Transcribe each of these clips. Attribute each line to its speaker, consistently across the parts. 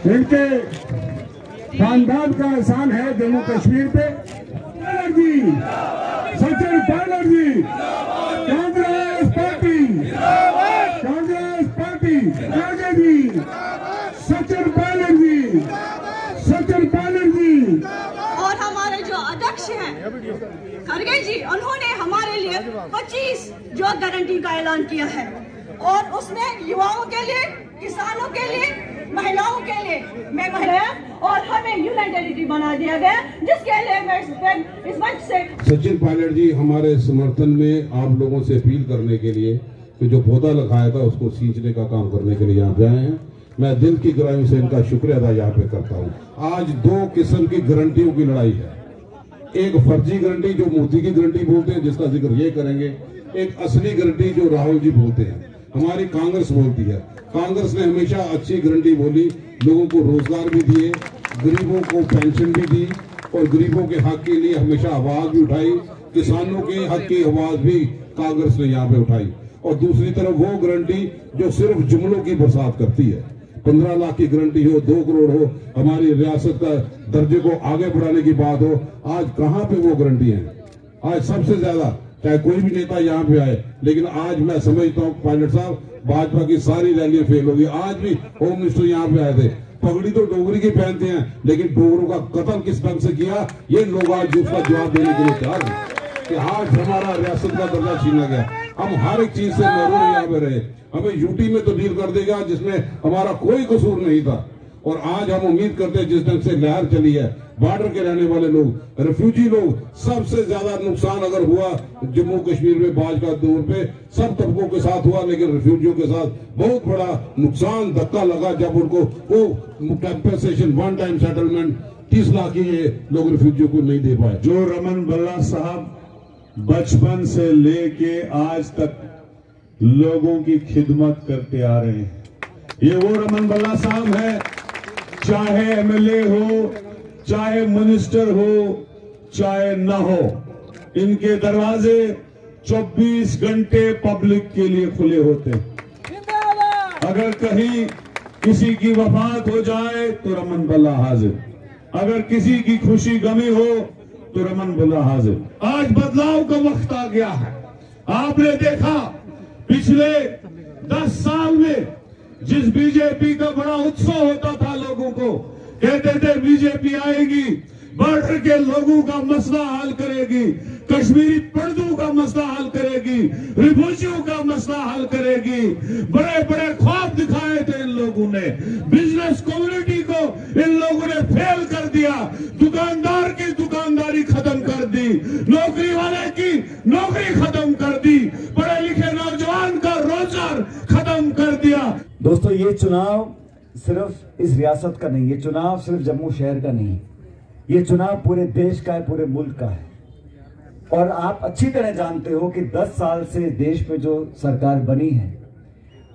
Speaker 1: इनके खानदान का एहसान है जम्मू कश्मीर पे। पायलट जी, सचिन पायलट जी, कांग्रेस पार्टी, कांग्रेस पार्टी, खड़गे जी, सचिन पायलट जी, सचिन पायलट जी।
Speaker 2: और हमारे जो अध्यक्ष हैं खड़गे जी, उन्होंने हमारे लिए 25 जॉब गारंटी का ऐलान किया है और उसमें युवाओं के लिए, किसानों के लिए, महिलाओं के लिए मैं महिला और हमें यूनिटी बना दिया गया, जिसके लिए मैं इस मंच से
Speaker 3: सचिन पायलट जी हमारे समर्थन में आप लोगों से अपील करने के लिए कि जो पौधा लगाया था उसको सींचने का काम करने के लिए यहाँ पे आए हैं। मैं दिल की गहराई से इनका शुक्रिया अदा यहाँ पे करता हूँ। आज दो किस्म की गारंटियों की लड़ाई है। एक फर्जी गारंटी जो मोदी की गारंटी बोलते हैं, जिसका जिक्र ये करेंगे। एक असली गारंटी जो राहुल जी बोलते हैं, हमारी कांग्रेस बोलती है। कांग्रेस ने हमेशा अच्छी गारंटी बोली, लोगों को रोजगार भी दिए, गरीबों को पेंशन भी दी और गरीबों के हक के लिए हमेशा आवाज भी उठाई। किसानों के हक की आवाज भी कांग्रेस ने यहाँ पे उठाई। और दूसरी तरफ वो गारंटी जो सिर्फ जुमलों की बरसात करती है। 15 लाख की गारंटी हो, 2 करोड़ हो, हमारी रियासत का दर्जे को आगे बढ़ाने की बात हो, आज कहाँ पे वो गारंटी है? आज सबसे ज्यादा चाहे कोई भी नेता यहाँ पे आए, लेकिन आज मैं समझता हूँ पायलट साहब, भाजपा की सारी रैलियां फेल होगी। आज भी होम मिनिस्टर यहाँ पे आए थे, पगड़ी तो डोगरी की पहनते हैं, लेकिन डोगरों का कत्ल किस ढंग से किया, ये लोग आज उसका जवाब देने के लिए तैयार हैं कि आज हमारा रियासत का दर्जा छीना गया। हम हर एक चीज से महरूम यहाँ पे रहे। हमें यूटी में तब्दील कर देगा जिसमें हमारा कोई कसूर नहीं था। और आज हम उम्मीद करते हैं जिस ढंग से लहर चली है, बॉर्डर के रहने वाले लोग, रेफ्यूजी लोग, सबसे ज्यादा नुकसान अगर हुआ जम्मू कश्मीर में भाजपा दौर पे सब तबकों के साथ हुआ, लेकिन रेफ्यूजियों के साथ बहुत बड़ा नुकसान धक्का लगा जब उनको वो compensation, one time settlement 30 lakh की ये लोग रेफ्यूजियों को नहीं दे पाए।
Speaker 1: जो रमन भल्ला साहब बचपन से लेके आज तक लोगों की खिदमत करते आ रहे हैं, ये वो रमन भल्ला साहब है। चाहे एमएलए हो, चाहे मिनिस्टर हो, चाहे न हो, इनके दरवाजे 24 घंटे पब्लिक के लिए खुले होते हैं। अगर कहीं किसी की वफात हो जाए तो रमन भल्ला हाजिर, अगर किसी की खुशी गमी हो तो रमन भल्ला हाजिर। आज बदलाव का वक्त आ गया है। आपने देखा पिछले 10 साल में जिस बीजेपी का बड़ा उत्सव होता था, लोगों को कहते थे बीजेपी आएगी, बॉर्डर के लोगों का मसला हल करेगी, कश्मीरी पंडितों का मसला हल करेगी, रिफ्यूजियों का मसला हल करेगी। बड़े बड़े ख्वाब दिखाए थे इन लोगों ने। बिजनेस कम्युनिटी को इन लोगों ने फेल कर दिया। दुकानदार की दुकानदारी खत्म कर दी, नौकरी वाले की नौकरी खत्म कर दी, पढ़े लिखे नौजवान का रोजगार खत्म कर दिया।
Speaker 4: दोस्तों, ये चुनाव सिर्फ इस रियासत का नहीं, ये चुनाव सिर्फ जम्मू शहर का नहीं, ये चुनाव पूरे देश का है, पूरे मुल्क का है। और आप अच्छी तरह जानते हो कि 10 साल से देश में जो सरकार बनी है,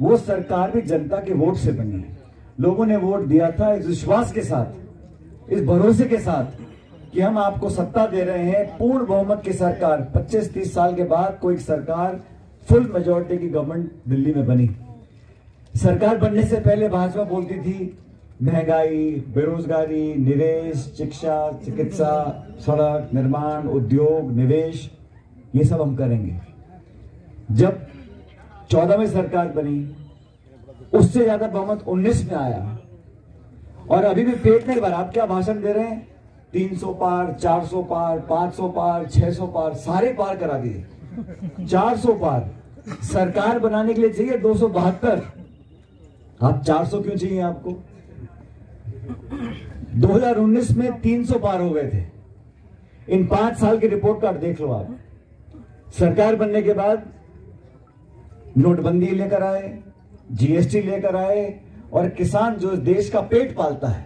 Speaker 4: वो सरकार भी जनता के वोट से बनी है। लोगों ने वोट दिया था इस विश्वास के साथ, इस भरोसे के साथ कि हम आपको सत्ता दे रहे हैं, पूर्ण बहुमत की सरकार। 25-30 साल के बाद कोई सरकार फुल मेजोरिटी की गवर्नमेंट दिल्ली में बनी। सरकार बनने से पहले भाजपा बोलती थी महंगाई, बेरोजगारी, निवेश, शिक्षा, चिकित्सा, सड़क निर्माण, उद्योग, निवेश, ये सब हम करेंगे। जब 14 में सरकार बनी, उससे ज्यादा बहुमत 19 में आया और अभी भी पेट नहीं भरा। आप क्या भाषण दे रहे हैं? 300 पार, 400 पार, 500 पार, 600 पार, सारे पार करा दिए। 400 पार सरकार बनाने के लिए चाहिए 272, आप 400 क्यों चाहिए आपको? 2019 में 300 पार हो गए थे। इन 5 साल की रिपोर्ट कार्ड देख लो आप। सरकार बनने के बाद नोटबंदी लेकर आए, जीएसटी लेकर आए और किसान जो देश का पेट पालता है,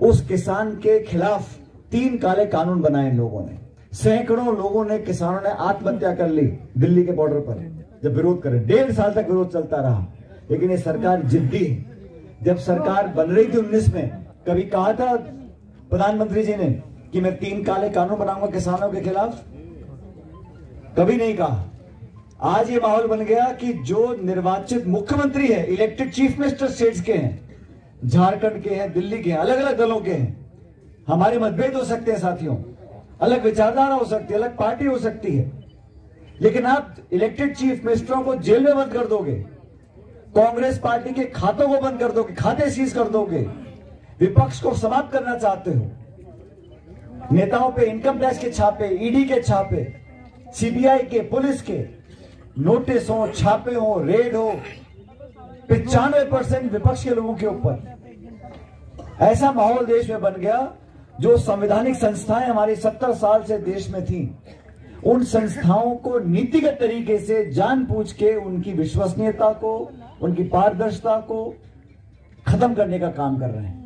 Speaker 4: उस किसान के खिलाफ 3 काले कानून बनाए इन लोगों ने। सैकड़ों लोगों ने, किसानों ने आत्महत्या कर ली दिल्ली के बॉर्डर पर जब विरोध करे। 1.5 साल तक विरोध चलता रहा, लेकिन ये सरकार जिद्दी है। जब सरकार बन रही थी 19 में, कभी कहा था प्रधानमंत्री जी ने कि मैं 3 काले कानून बनाऊंगा किसानों के खिलाफ? कभी नहीं कहा। आज ये माहौल बन गया कि जो निर्वाचित मुख्यमंत्री है, इलेक्टेड चीफ मिनिस्टर स्टेट्स के हैं, झारखंड के हैं, दिल्ली के हैं, अलग अलग दलों के हैं। हमारे मतभेद हो सकते हैं साथियों, अलग विचारधारा हो सकती है, अलग पार्टी हो सकती है, लेकिन आप इलेक्टेड चीफ मिनिस्टरों को जेल में बंद कर दोगे, कांग्रेस पार्टी के खातों को बंद कर दोगे, खाते सीज कर दोगे, विपक्ष को समाप्त करना चाहते हो, नेताओं पे इनकम टैक्स के छापे, ईडी के छापे, सीबीआई के, पुलिस के नोटिस हो, छापे हो, रेड हो, 95% विपक्ष के लोगों के ऊपर। ऐसा माहौल देश में बन गया। जो संवैधानिक संस्थाएं हमारी 70 साल से देश में थी, उन संस्थाओं को नीतिगत तरीके से जानबूझ के उनकी विश्वसनीयता को, उनकी पारदर्शिता को खत्म करने का काम कर रहे हैं।